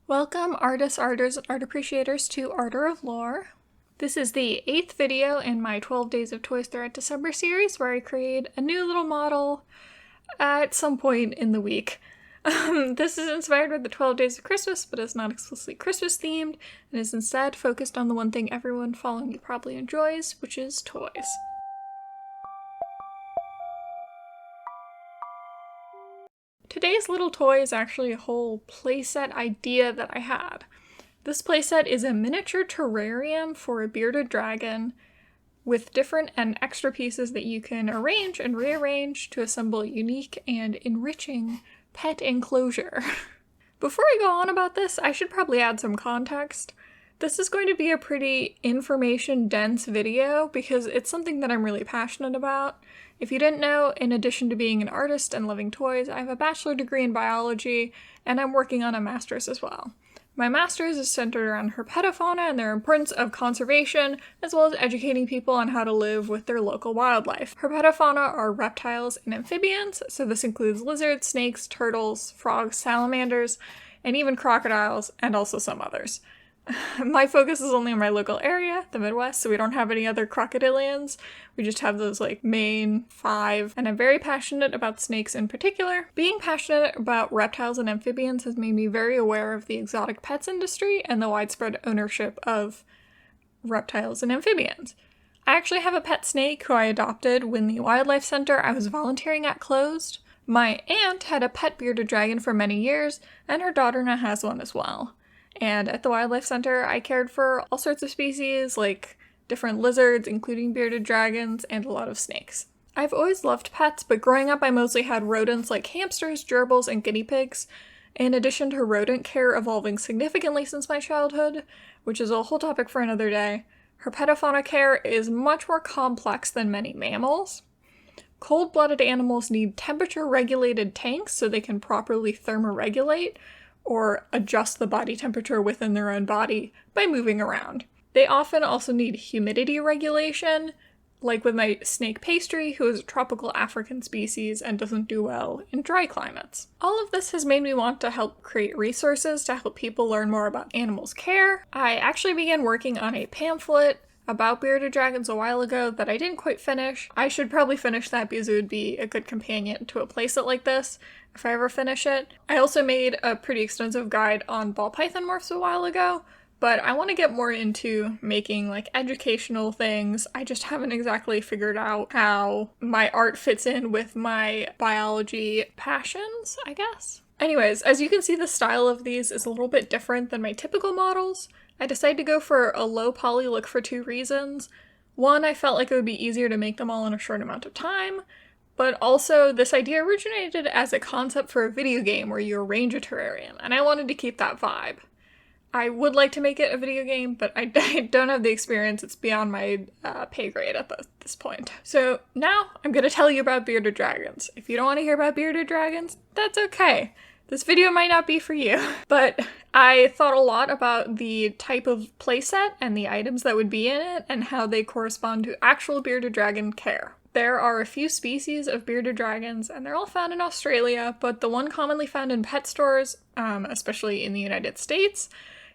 Welcome artists, arters, and art appreciators to Ardor of Lore. This is the 8th video in my 12 Days of Toys Throughout December series where I create a new little model at some point in the week. This is inspired by the 12 Days of Christmas, but is not explicitly Christmas themed, and is instead focused on the one thing everyone following me probably enjoys, which is toys. Today's little toy is actually a whole playset idea that I had. This playset is a miniature terrarium for a bearded dragon with different and extra pieces that you can arrange and rearrange to assemble a unique and enriching pet enclosure. Before I go on about this, I should probably add some context. This is going to be a pretty information-dense video because it's something that I'm really passionate about. If you didn't know, in addition to being an artist and loving toys, I have a bachelor degree in biology, and I'm working on a master's as well. My master's is centered around herpetofauna and their importance of conservation, as well as educating people on how to live with their local wildlife. Herpetofauna are reptiles and amphibians, so this includes lizards, snakes, turtles, frogs, salamanders, and even crocodiles, and also some others. My focus is only on my local area, the Midwest, so we don't have any other crocodilians. We just have those main 5, and I'm very passionate about snakes in particular. Being passionate about reptiles and amphibians has made me very aware of the exotic pets industry and the widespread ownership of reptiles and amphibians. I actually have a pet snake who I adopted when the wildlife center I was volunteering at closed. My aunt had a pet bearded dragon for many years, and her daughter now has one as well. And at the wildlife center, I cared for all sorts of species, like different lizards, including bearded dragons, and a lot of snakes. I've always loved pets, but growing up I mostly had rodents like hamsters, gerbils, and guinea pigs, in addition to rodent care evolving significantly since my childhood, which is a whole topic for another day. Herpetofauna care is much more complex than many mammals. Cold-blooded animals need temperature-regulated tanks so they can properly thermoregulate, or adjust the body temperature within their own body by moving around. They often also need humidity regulation, like with my snake pastry, who is a tropical African species and doesn't do well in dry climates. All of this has made me want to help create resources to help people learn more about animals' care. I actually began working on a pamphlet about bearded dragons a while ago that I didn't quite finish. I should probably finish that because it would be a good companion to a playset like this if I ever finish it. I also made a pretty extensive guide on ball python morphs a while ago, but I want to get more into making educational things. I just haven't exactly figured out how my art fits in with my biology passions, I guess. Anyways, as you can see, the style of these is a little bit different than my typical models. I decided to go for a low poly look for 2 reasons. One, I felt like it would be easier to make them all in a short amount of time, but also this idea originated as a concept for a video game where you arrange a terrarium, and I wanted to keep that vibe. I would like to make it a video game, but I don't have the experience. It's beyond my pay grade at this point. So now I'm going to tell you about bearded dragons. If you don't want to hear about bearded dragons, that's okay. This video might not be for you, but I thought a lot about the type of playset and the items that would be in it and how they correspond to actual bearded dragon care. There are a few species of bearded dragons, and they're all found in Australia, but the one commonly found in pet stores, especially in the United States,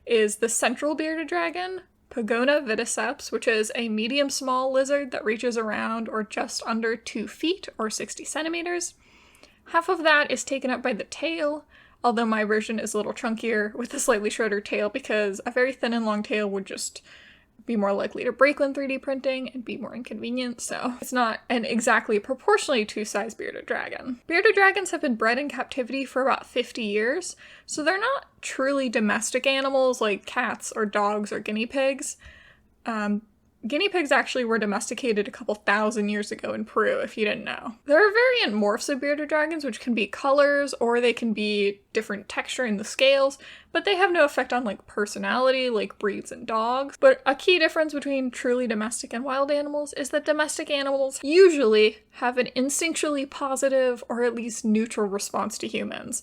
is the central bearded dragon, Pogona viticeps, which is a medium-small lizard that reaches around or just under 2 feet or 60 centimeters. Half of that is taken up by the tail, although my version is a little chunkier with a slightly shorter tail because a very thin and long tail would just be more likely to break when 3D printing and be more inconvenient, so it's not an exactly proportionally 2-size bearded dragon. Bearded dragons have been bred in captivity for about 50 years, so they're not truly domestic animals like cats or dogs or guinea pigs. Guinea pigs actually were domesticated a couple thousand years ago in Peru, if you didn't know. There are variant morphs of bearded dragons, which can be colors, or they can be different texture in the scales, but they have no effect on personality like breeds and dogs. But a key difference between truly domestic and wild animals is that domestic animals usually have an instinctually positive or at least neutral response to humans.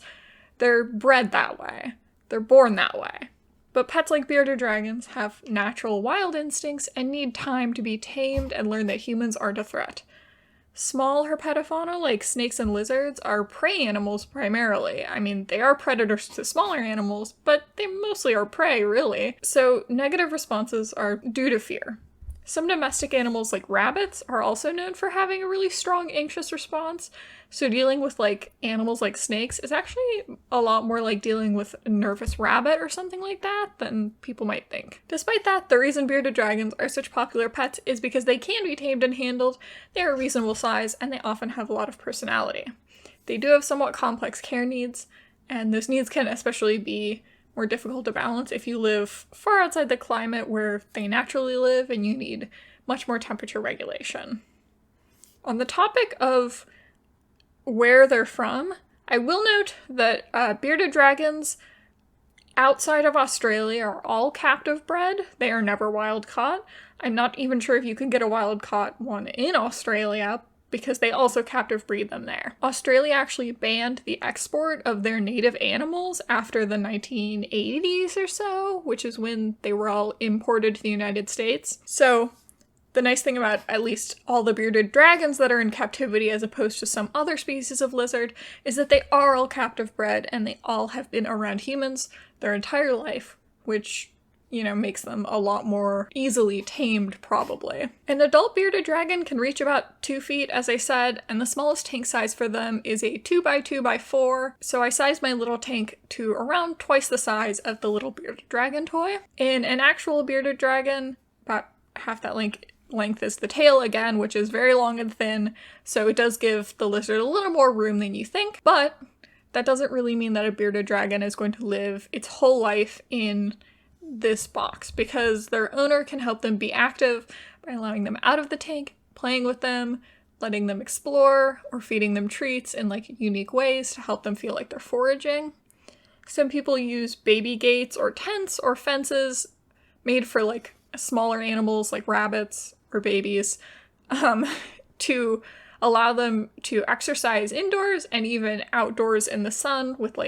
They're bred that way. They're born that way. But pets like bearded dragons have natural wild instincts and need time to be tamed and learn that humans aren't a threat. Small herpetofauna like snakes and lizards are prey animals primarily. I mean, they are predators to smaller animals, but they mostly are prey, really. So negative responses are due to fear. Some domestic animals like rabbits are also known for having a really strong anxious response. So dealing with like animals like snakes is actually a lot more like dealing with a nervous rabbit or something like that than people might think. Despite that, the reason bearded dragons are such popular pets is because they can be tamed and handled, they are a reasonable size, and they often have a lot of personality. They do have somewhat complex care needs, and those needs can especially be more difficult to balance if you live far outside the climate where they naturally live and you need much more temperature regulation. On the topic of where they're from, I will note that bearded dragons outside of Australia are all captive bred. They are never wild caught. I'm not even sure if you can get a wild caught one in Australia, because they also captive breed them there. Australia actually banned the export of their native animals after the 1980s or so, which is when they were all imported to the United States. So the nice thing about at least all the bearded dragons that are in captivity as opposed to some other species of lizard is that they are all captive bred and they all have been around humans their entire life, which makes them a lot more easily tamed, probably. An adult bearded dragon can reach about 2 feet, as I said, and the smallest tank size for them is a 2x2x4, so I sized my little tank to around twice the size of the little bearded dragon toy. In an actual bearded dragon, about half that length is the tail again, which is very long and thin, so it does give the lizard a little more room than you think, but that doesn't really mean that a bearded dragon is going to live its whole life in this box, because their owner can help them be active by allowing them out of the tank, playing with them, letting them explore, or feeding them treats in unique ways to help them feel like they're foraging. Some people use baby gates or tents or fences made for smaller animals like rabbits or babies to allow them to exercise indoors and even outdoors in the sun with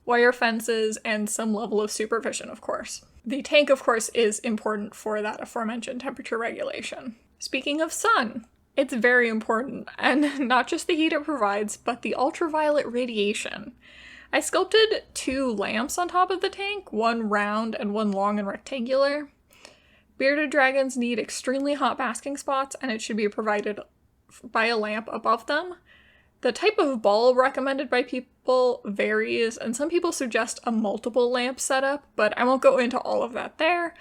wire fences and some level of supervision, of course. The tank, of course, is important for that aforementioned temperature regulation. Speaking of sun, it's very important, and not just the heat it provides, but the ultraviolet radiation. I sculpted 2 lamps on top of the tank, one round and one long and rectangular. Bearded dragons need extremely hot basking spots, and it should be provided by a lamp above them. The type of bulb recommended by people varies, and some people suggest a multiple lamp setup, but I won't go into all of that there.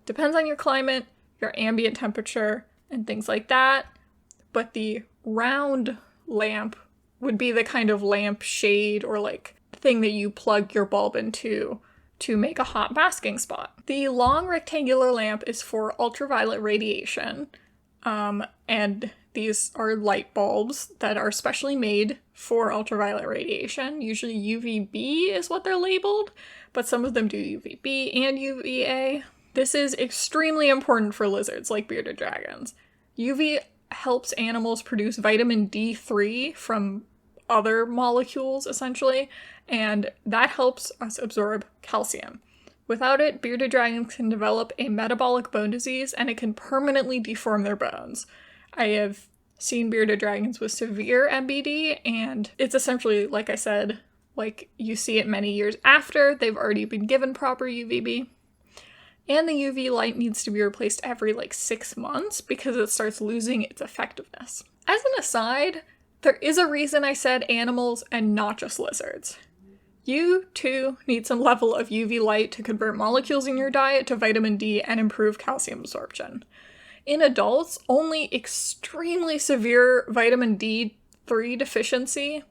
Depends on your climate, your ambient temperature, and things like that. But the round lamp would be the kind of lamp shade or thing that you plug your bulb into to make a hot basking spot. The long rectangular lamp is for ultraviolet radiation, and these are light bulbs that are specially made for ultraviolet radiation. Usually UVB is what they're labeled, but some of them do UVB and UVA. This is extremely important for lizards like bearded dragons. UV helps animals produce vitamin D3 from other molecules, essentially, and that helps us absorb calcium. Without it, bearded dragons can develop a metabolic bone disease, and it can permanently deform their bones. I have seen bearded dragons with severe MBD, and it's essentially, like I said, you see it many years after they've already been given proper UVB. And the UV light needs to be replaced every 6 months because it starts losing its effectiveness. As an aside, there is a reason I said animals and not just lizards. You, too, need some level of UV light to convert molecules in your diet to vitamin D and improve calcium absorption. In adults, only extremely severe vitamin D3 deficiency,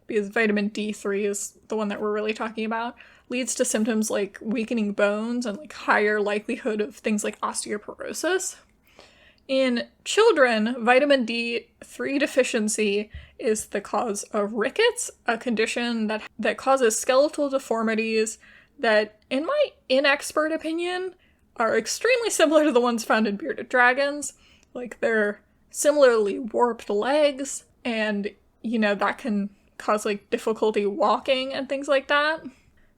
because vitamin D3 is the one that we're really talking about, leads to symptoms like weakening bones and higher likelihood of things like osteoporosis. In children, vitamin D3 deficiency is the cause of rickets, a condition that causes skeletal deformities that, in my inexpert opinion, are extremely similar to the ones found in bearded dragons. They're similarly warped legs, and, that can cause, difficulty walking and things like that.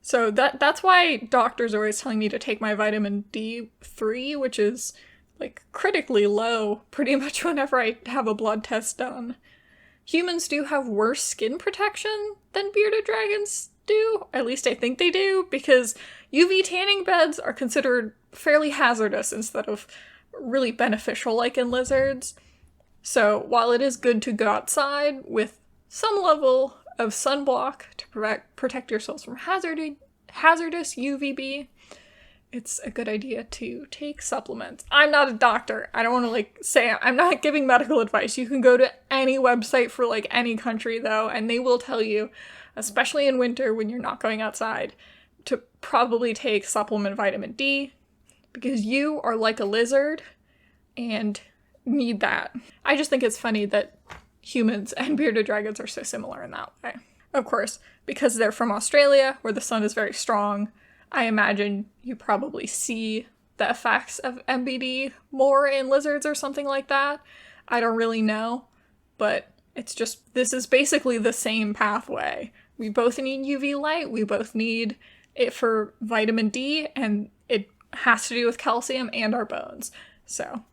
So that's why doctors are always telling me to take my vitamin D3, which is, like critically low pretty much whenever I have a blood test done. Humans do have worse skin protection than bearded dragons do. At least I think they do, because UV tanning beds are considered fairly hazardous instead of really beneficial like in lizards. So while it is good to go outside with some level of sunblock to protect yourselves from hazardous UVB, it's a good idea to take supplements. I'm not a doctor. I don't want to say I'm not giving medical advice. You can go to any website for any country though, and they will tell you, especially in winter when you're not going outside, to probably take supplement vitamin D, because you are like a lizard and need that. I just think it's funny that humans and bearded dragons are so similar in that way. Of course, because they're from Australia, where the sun is very strong, I imagine you probably see the effects of MBD more in lizards or something like that. I don't really know, but it's just, this is basically the same pathway. We both need UV light, we both need it for vitamin D, and it has to do with calcium and our bones. So,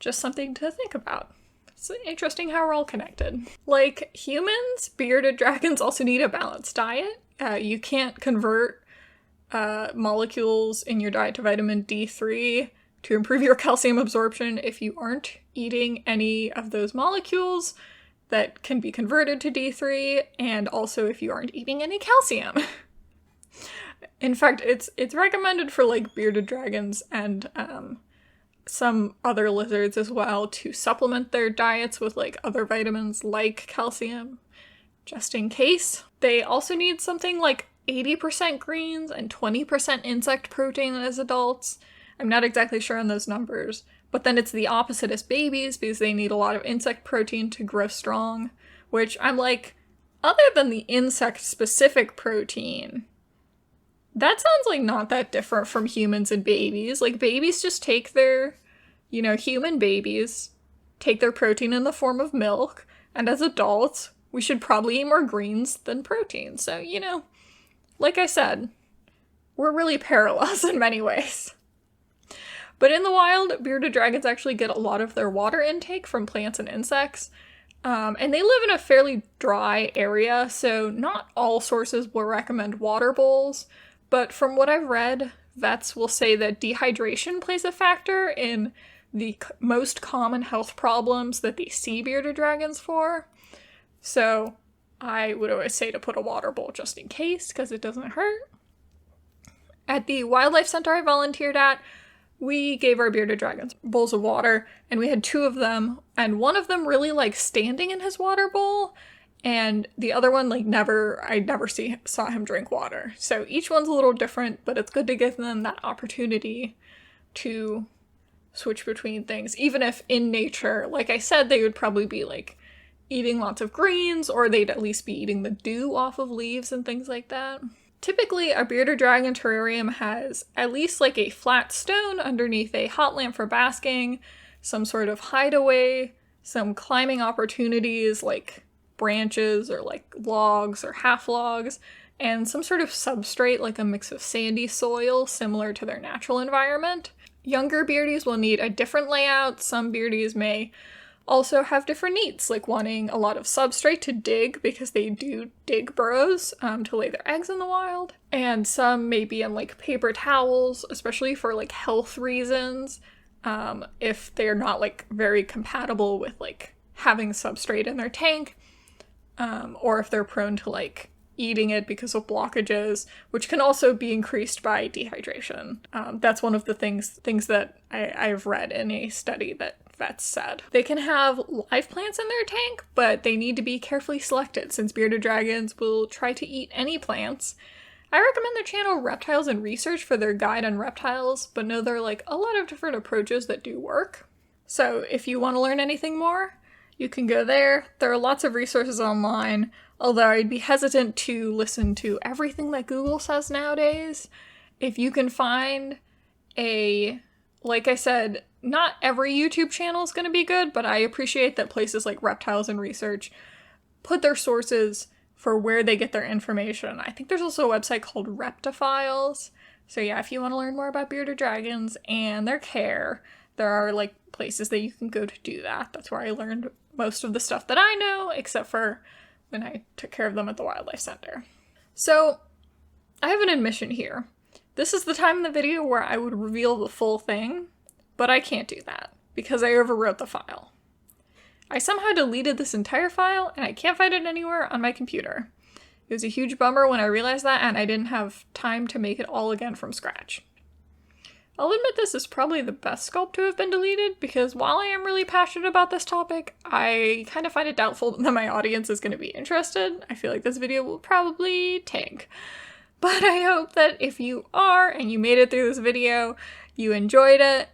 just something to think about. It's interesting how we're all connected. Like humans, bearded dragons also need a balanced diet. You can't convert molecules in your diet to vitamin D3 to improve your calcium absorption if you aren't eating any of those molecules that can be converted to D3, and also if you aren't eating any calcium. In fact, it's recommended for bearded dragons and some other lizards as well to supplement their diets with other vitamins like calcium, just in case. They also need something like 80% greens and 20% insect protein as adults. I'm not exactly sure on those numbers, but then it's the opposite as babies because they need a lot of insect protein to grow strong, which I'm other than the insect-specific protein, that sounds not that different from humans and babies. Babies just take their, human babies, take their protein in the form of milk, and as adults, we should probably eat more greens than protein. So, like I said, we're really parallels in many ways. But in the wild, bearded dragons actually get a lot of their water intake from plants and insects. And they live in a fairly dry area, so not all sources will recommend water bowls. But from what I've read, vets will say that dehydration plays a factor in the most common health problems that they see bearded dragons for. So I would always say to put a water bowl just in case, because it doesn't hurt. At the wildlife center I volunteered at, we gave our bearded dragons bowls of water, and we had 2 of them, and one of them really liked standing in his water bowl, and the other one, I never saw him drink water. So each one's a little different, but it's good to give them that opportunity to switch between things, even if in nature, like I said, they would probably be eating lots of greens, or they'd at least be eating the dew off of leaves and things like that. Typically, a bearded dragon terrarium has at least a flat stone underneath a hot lamp for basking, some sort of hideaway, some climbing opportunities like branches or logs or half logs, and some sort of substrate like a mix of sandy soil similar to their natural environment. Younger beardies will need a different layout. Some beardies may also have different needs, wanting a lot of substrate to dig, because they do dig burrows to lay their eggs in the wild. And some may be in paper towels, especially for health reasons, if they're not very compatible with having substrate in their tank, or if they're prone to eating it because of blockages, which can also be increased by dehydration. That's one of the things that I've read in a study that vets said. They can have live plants in their tank, but they need to be carefully selected since bearded dragons will try to eat any plants. I recommend their channel Reptiles and Research for their guide on reptiles, but know there are a lot of different approaches that do work. So if you want to learn anything more, you can go there. There are lots of resources online, although I'd be hesitant to listen to everything that Google says nowadays. If you can find like I said, not every YouTube channel is going to be good, but I appreciate that places like Reptiles and Research put their sources for where they get their information. I think there's also a website called Reptifiles. So yeah, if you want to learn more about bearded dragons and their care, There are like places that you can go to do that. That's where I learned most of the stuff that I know, except for when I took care of them at the wildlife center. So I have an admission here. This is the time in the video where I would reveal the full thing, but I can't do that because I overwrote the file. I somehow deleted this entire file and I can't find it anywhere on my computer. It was a huge bummer when I realized that, and I didn't have time to make it all again from scratch. I'll admit this is probably the best sculpt to have been deleted, because while I am really passionate about this topic, I kind of find it doubtful that my audience is going to be interested. I feel like this video will probably tank. But I hope that if you are, and you made it through this video, you enjoyed it.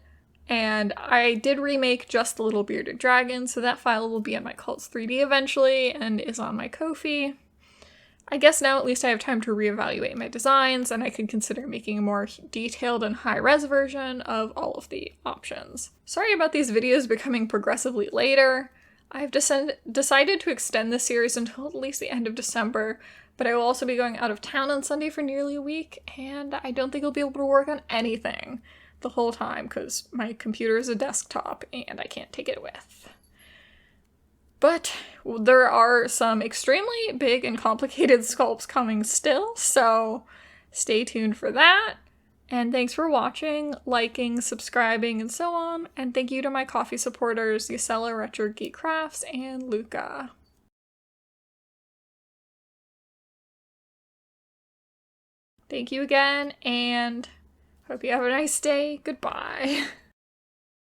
And I did remake just the little bearded dragon, so that file will be in my Cults 3D eventually, and is on my Ko-fi. I guess now at least I have time to reevaluate my designs, and I could consider making a more detailed and high-res version of all of the options. Sorry about these videos becoming progressively later. I've decided to extend this series until at least the end of December, but I will also be going out of town on Sunday for nearly a week, and I don't think I'll be able to work on anything the whole time because my computer is a desktop and I can't take it with. But there are some extremely big and complicated sculpts coming still, so stay tuned for that. And thanks for watching, liking, subscribing, and so on. And thank you to my coffee supporters, Yasella, Retro Geek Crafts, and Luca. Thank you again, and hope you have a nice day. Goodbye.